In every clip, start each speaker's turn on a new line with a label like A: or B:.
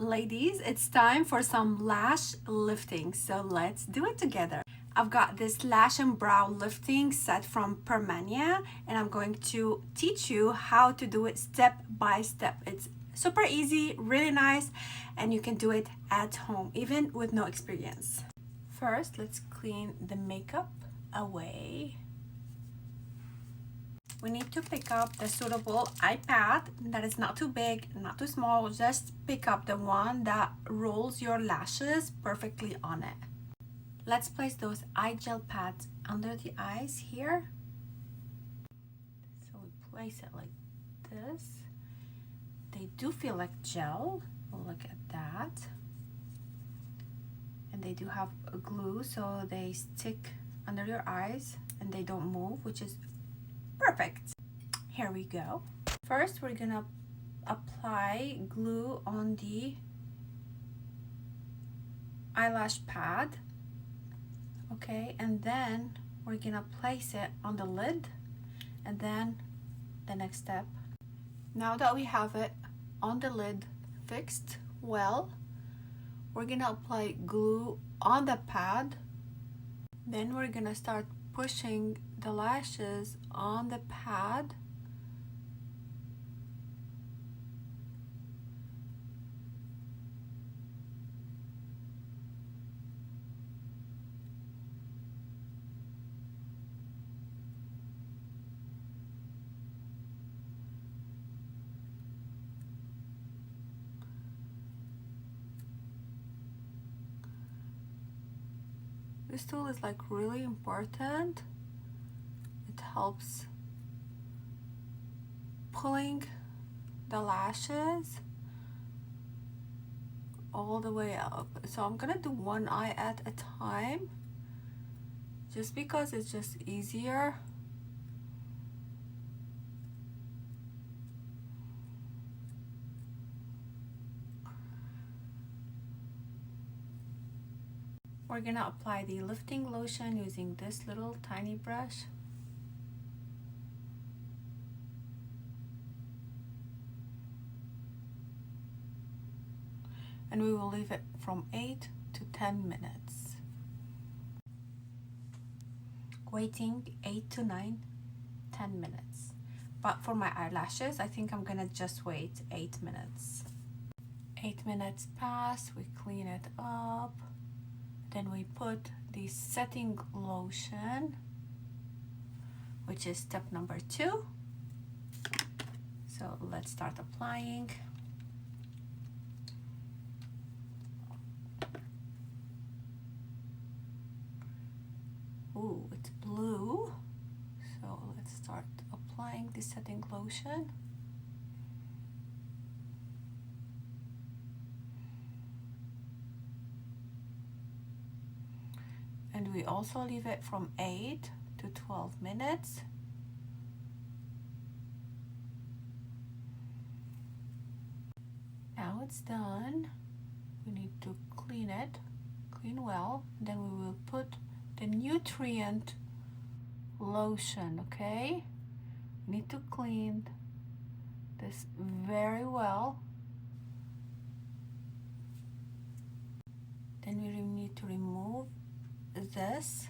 A: Ladies, it's time for some lash lifting, so let's do it together. I've got this lash and brow lifting set from Permania, and I'm going to teach you how to do it step by step. It's super easy, really nice, and you can do it at home, even with no experience. First, let's clean the makeup away. We need to pick up the suitable iPad that is not too big, not too small. Just pick up the one that rolls your lashes perfectly on it. Let's place those eye gel pads under the eyes here. So we place it like this. They do feel like gel. Look at that. And they do have a glue, so they stick under your eyes and they don't move, which is perfect. Here we go. First, we're gonna apply glue on the eyelash pad. Okay, and then we're gonna place it on the lid, and then the next step. Now that we have it on the lid fixed well, we're gonna apply glue on the pad. Then we're gonna start pushing the lashes on the pad. This tool is like really important. It helps pulling the lashes all the way up. So I'm gonna do one eye at a time, just because it's just easier. We're gonna apply the lifting lotion using this little tiny brush. And we will leave it from 8 to 10 minutes. Waiting 8 to 9, 10 minutes. But for my eyelashes, I think I'm gonna just wait 8 minutes. 8 minutes pass, we clean it up. Then we put the setting lotion, which is step number 2. So let's start applying. Ooh, it's blue. So let's start applying the setting lotion. And we also leave it from 8 to 12 minutes. Now it's done. We need to clean it, clean well. Then we will put the nutrient lotion, okay? We need to clean this very well. Then we need to remove this,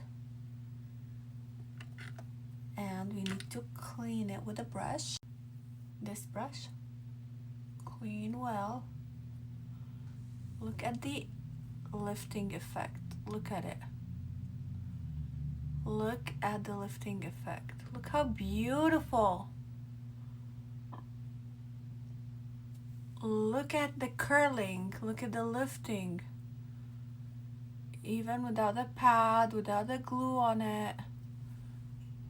A: and we need to clean it with a brush. This brush, clean well. Look at the lifting effect. Look at it. Look at the lifting effect. Look how beautiful. Look at the curling. Look at the lifting. Even without the pad, without the glue on it.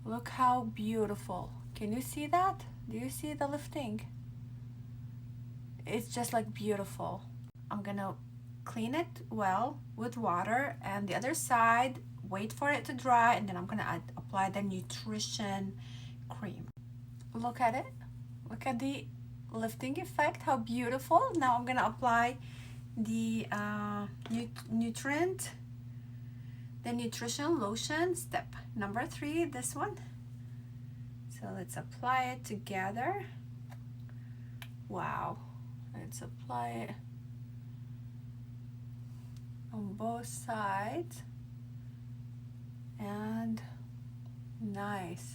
A: Look how beautiful. Can you see that? Do you see the lifting? It's just like beautiful. I'm gonna clean it well with water, and the other side, wait for it to dry, and then I'm gonna apply the nutrition cream. Look at it. Look at the lifting effect, how beautiful. Now I'm gonna apply the nutrition lotion, step number 3, this one. So let's apply it together. Wow, let's apply it on both sides, and nice.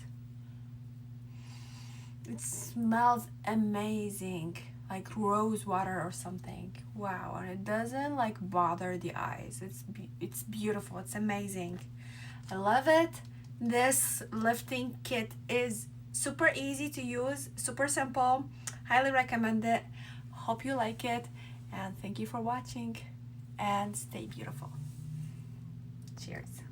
A: It smells amazing, like rose water or something. Wow, and it doesn't like bother the eyes. It's beautiful. It's amazing. I love it. This lifting kit is super easy to use, super simple. Highly recommend it. Hope you like it, and thank you for watching, and stay beautiful. Cheers.